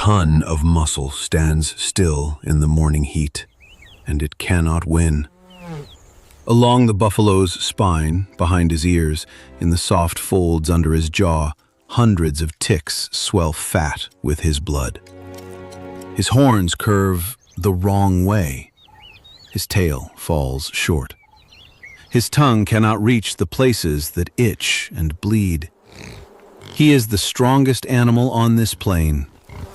ton of muscle stands still in the morning heat, and it cannot win. Along the buffalo's spine, behind his ears, in the soft folds under his jaw, hundreds of ticks swell fat with his blood. His horns curve the wrong way. His tail falls short. His tongue cannot reach the places that itch and bleed. He is the strongest animal on this plain,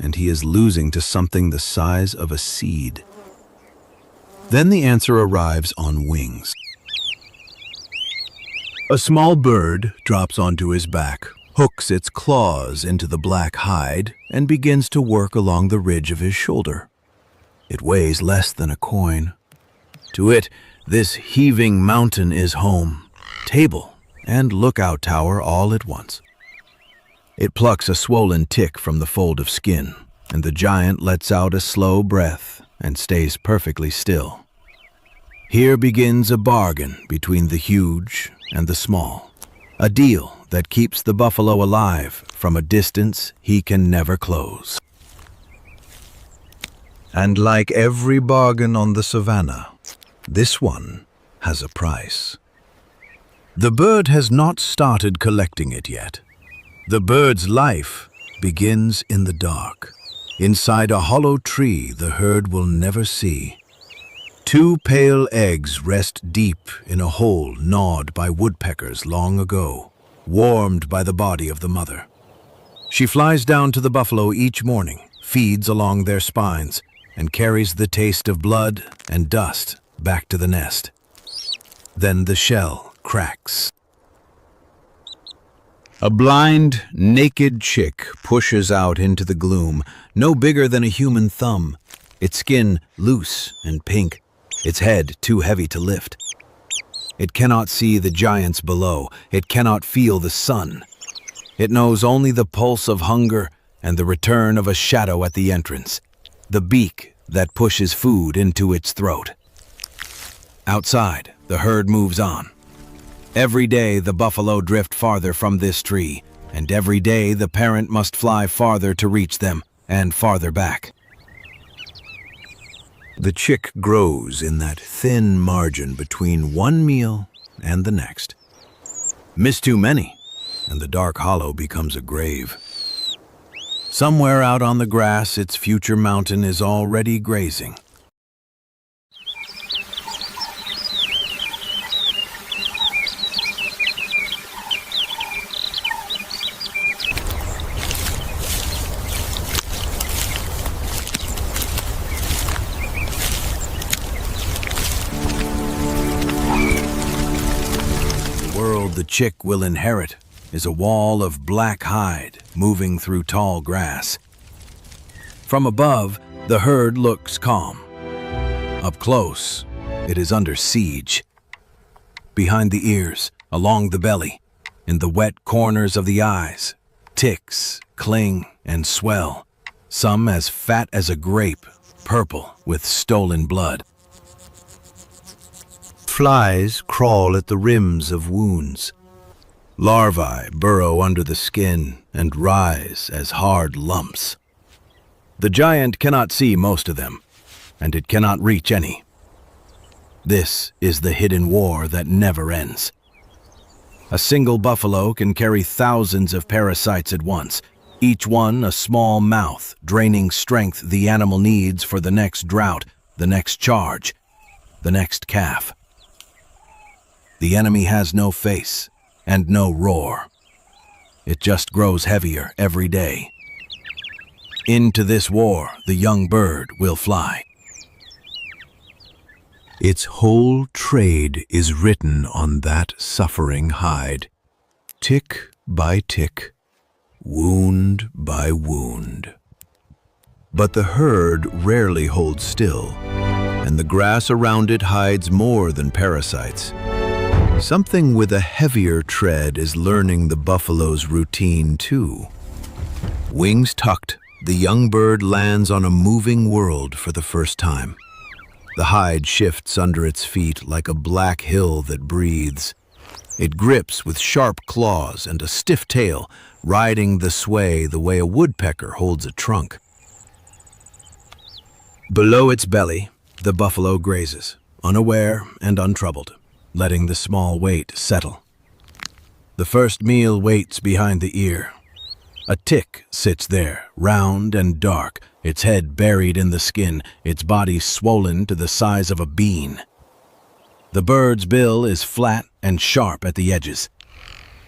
and he is losing to something the size of a seed. Then the answer arrives on wings. A small bird drops onto his back, hooks its claws into the black hide, and begins to work along the ridge of his shoulder. It weighs less than a coin. To it, this heaving mountain is home, table, and lookout tower all at once. It plucks a swollen tick from the fold of skin, and the giant lets out a slow breath and stays perfectly still. Here begins a bargain between the huge and the small, a deal that keeps the buffalo alive from a distance he can never close. And like every bargain on the savannah, this one has a price. The bird has not started collecting it yet. The bird's life begins in the dark, inside a hollow tree the herd will never see. Two pale eggs rest deep in a hole gnawed by woodpeckers long ago, warmed by the body of the mother. She flies down to the buffalo each morning, feeds along their spines, and carries the taste of blood and dust back to the nest. Then the shell cracks. A blind, naked chick pushes out into the gloom, no bigger than a human thumb, its skin loose and pink, its head too heavy to lift. It cannot see the giants below. It cannot feel the sun. It knows only the pulse of hunger and the return of a shadow at the entrance, the beak that pushes food into its throat. Outside, the herd moves on. Every day the buffalo drift farther from this tree, and every day the parent must fly farther to reach them, and farther back. The chick grows in that thin margin between one meal and the next. Miss too many, and the dark hollow becomes a grave. Somewhere out on the grass, its future mountain is already grazing. The chick will inherit is a wall of black hide moving through tall grass. From above, the herd looks calm. Up close, it is under siege. Behind the ears, along the belly, in the wet corners of the eyes, ticks cling and swell, some as fat as a grape, purple with stolen blood. Flies crawl at the rims of wounds. Larvae burrow under the skin and rise as hard lumps. The giant cannot see most of them, and it cannot reach any. This is the hidden war that never ends. A single buffalo can carry thousands of parasites at once, each one a small mouth draining strength the animal needs for the next drought, the next charge, the next calf. The enemy has no face and no roar. It just grows heavier every day. Into this war, the young bird will fly. Its whole trade is written on that suffering hide, tick by tick, wound by wound. But the herd rarely holds still, and the grass around it hides more than parasites. Something with a heavier tread is learning the buffalo's routine too. Wings tucked, the young bird lands on a moving world for the first time. The hide shifts under its feet like a black hill that breathes. It grips with sharp claws and a stiff tail, riding the sway the way a woodpecker holds a trunk. Below its belly, the buffalo grazes, unaware and untroubled, letting the small weight settle. The first meal waits behind the ear. A tick sits there, round and dark, its head buried in the skin, its body swollen to the size of a bean. The bird's bill is flat and sharp at the edges.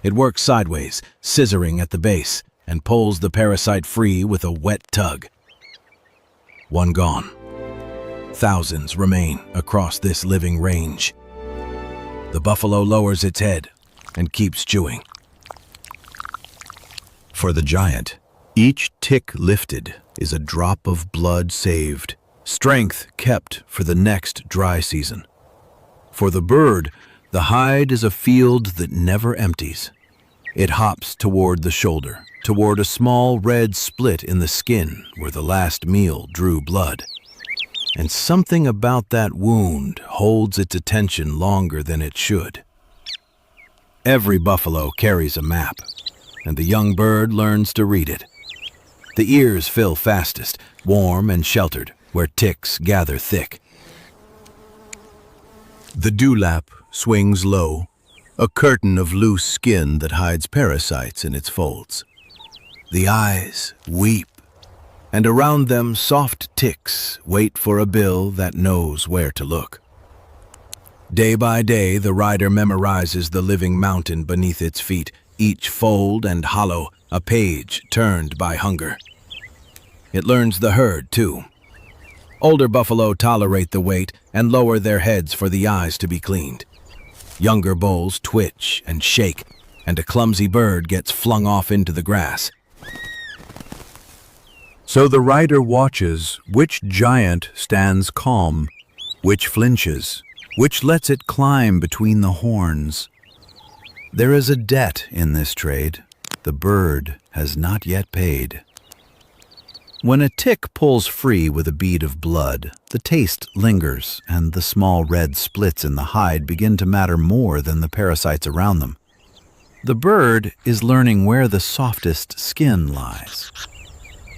It works sideways, scissoring at the base, and pulls the parasite free with a wet tug. One gone. Thousands remain across this living range. The buffalo lowers its head and keeps chewing. For the giant, each tick lifted is a drop of blood saved, strength kept for the next dry season. For the bird, the hide is a field that never empties. It hops toward the shoulder, toward a small red split in the skin where the last meal drew blood. And something about that wound holds its attention longer than it should. Every buffalo carries a map, and the young bird learns to read it. The ears fill fastest, warm and sheltered, where ticks gather thick. The dewlap swings low, a curtain of loose skin that hides parasites in its folds. The eyes weep, and around them soft ticks wait for a bill that knows where to look. Day by day, the rider memorizes the living mountain beneath its feet, each fold and hollow, a page turned by hunger. It learns the herd, too. Older buffalo tolerate the weight and lower their heads for the eyes to be cleaned. Younger bulls twitch and shake, and a clumsy bird gets flung off into the grass. So the rider watches which giant stands calm, which flinches, which lets it climb between the horns. There is a debt in this trade the bird has not yet paid. When a tick pulls free with a bead of blood, the taste lingers, and the small red splits in the hide begin to matter more than the parasites around them. The bird is learning where the softest skin lies.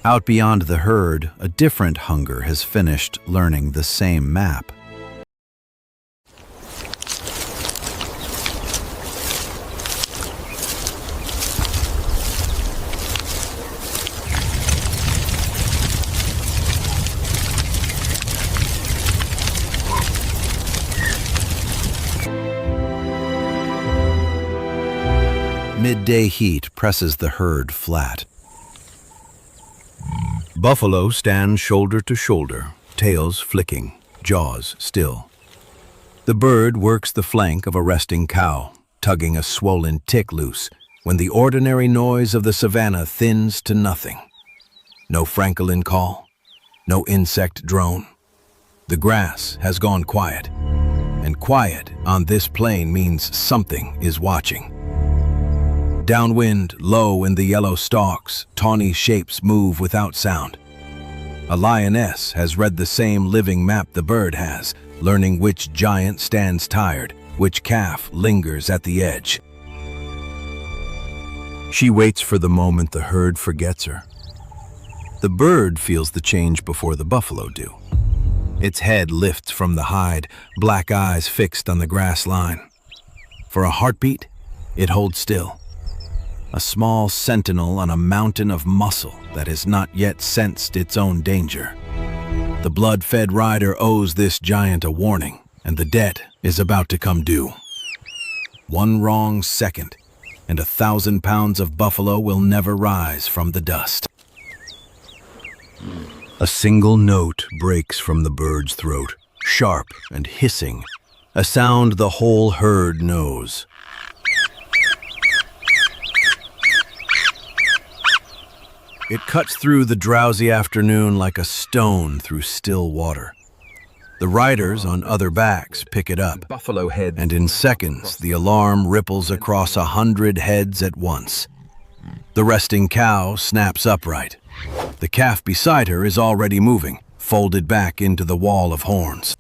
Out beyond the herd, a different hunger has finished learning the same map. Midday heat presses the herd flat. Buffalo stand shoulder to shoulder, tails flicking, jaws still. The bird works the flank of a resting cow, tugging a swollen tick loose, when the ordinary noise of the savannah thins to nothing. No francolin call, no insect drone. The grass has gone quiet, and quiet on this plain means something is watching. Downwind, low in the yellow stalks, tawny shapes move without sound. A lioness has read the same living map the bird has, learning which giant stands tired, which calf lingers at the edge. She waits for the moment the herd forgets her. The bird feels the change before the buffalo do. Its head lifts from the hide, black eyes fixed on the grass line. For a heartbeat, it holds still. A small sentinel on a mountain of muscle that has not yet sensed its own danger. The blood-fed rider owes this giant a warning, and the debt is about to come due. One wrong second, and 1,000 pounds of buffalo will never rise from the dust. A single note breaks from the bird's throat, sharp and hissing, a sound the whole herd knows. It cuts through the drowsy afternoon like a stone through still water. The riders on other backs pick it up, Buffalo head. and in seconds the alarm ripples across 100 heads at once. The resting cow snaps upright. The calf beside her is already moving, folded back into the wall of horns.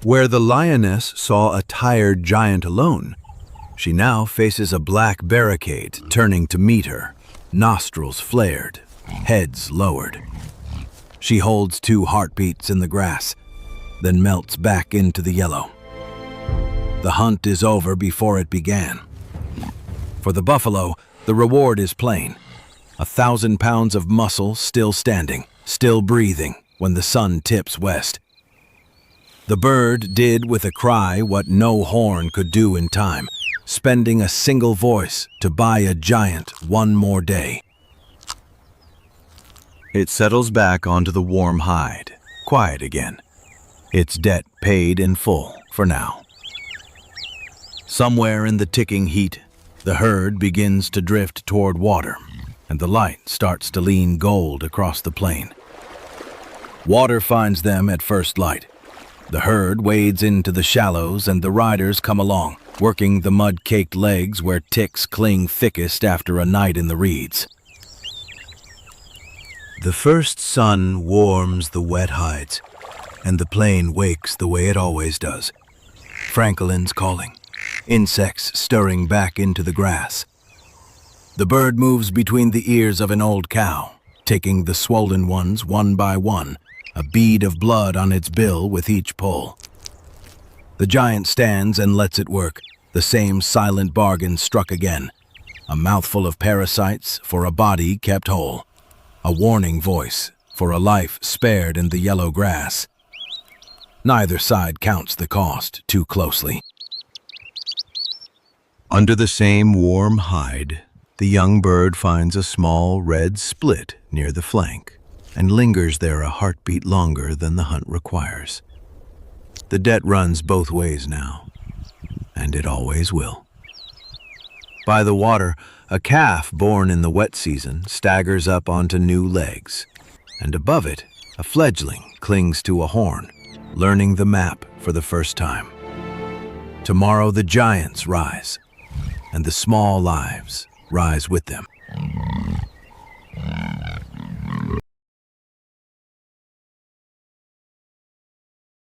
Where the lioness saw a tired giant alone, she now faces a black barricade turning to meet her. Nostrils flared, heads lowered. She holds 2 heartbeats in the grass, then melts back into the yellow. The hunt is over before it began. For the buffalo, the reward is plain. 1,000 pounds of muscle still standing, still breathing when the sun tips west. The bird did with a cry what no horn could do in time, spending a single voice to buy a giant one more day. It settles back onto the warm hide, quiet again. Its debt paid in full for now. Somewhere in the ticking heat, the herd begins to drift toward water, and the light starts to lean gold across the plain. Water finds them at first light. The herd wades into the shallows and the riders come along, working the mud-caked legs where ticks cling thickest after a night in the reeds. The first sun warms the wet hides, and the plain wakes the way it always does. Francolin's calling, insects stirring back into the grass. The bird moves between the ears of an old cow, taking the swollen ones one by one, a bead of blood on its bill with each pull. The giant stands and lets it work, the same silent bargain struck again. A mouthful of parasites for a body kept whole. A warning voice for a life spared in the yellow grass. Neither side counts the cost too closely. Under the same warm hide, the young bird finds a small red split near the flank and lingers there a heartbeat longer than the hunt requires. The debt runs both ways now, and it always will. By the water, a calf born in the wet season staggers up onto new legs, and above it, a fledgling clings to a horn, learning the map for the first time. Tomorrow the giants rise, and the small lives rise with them.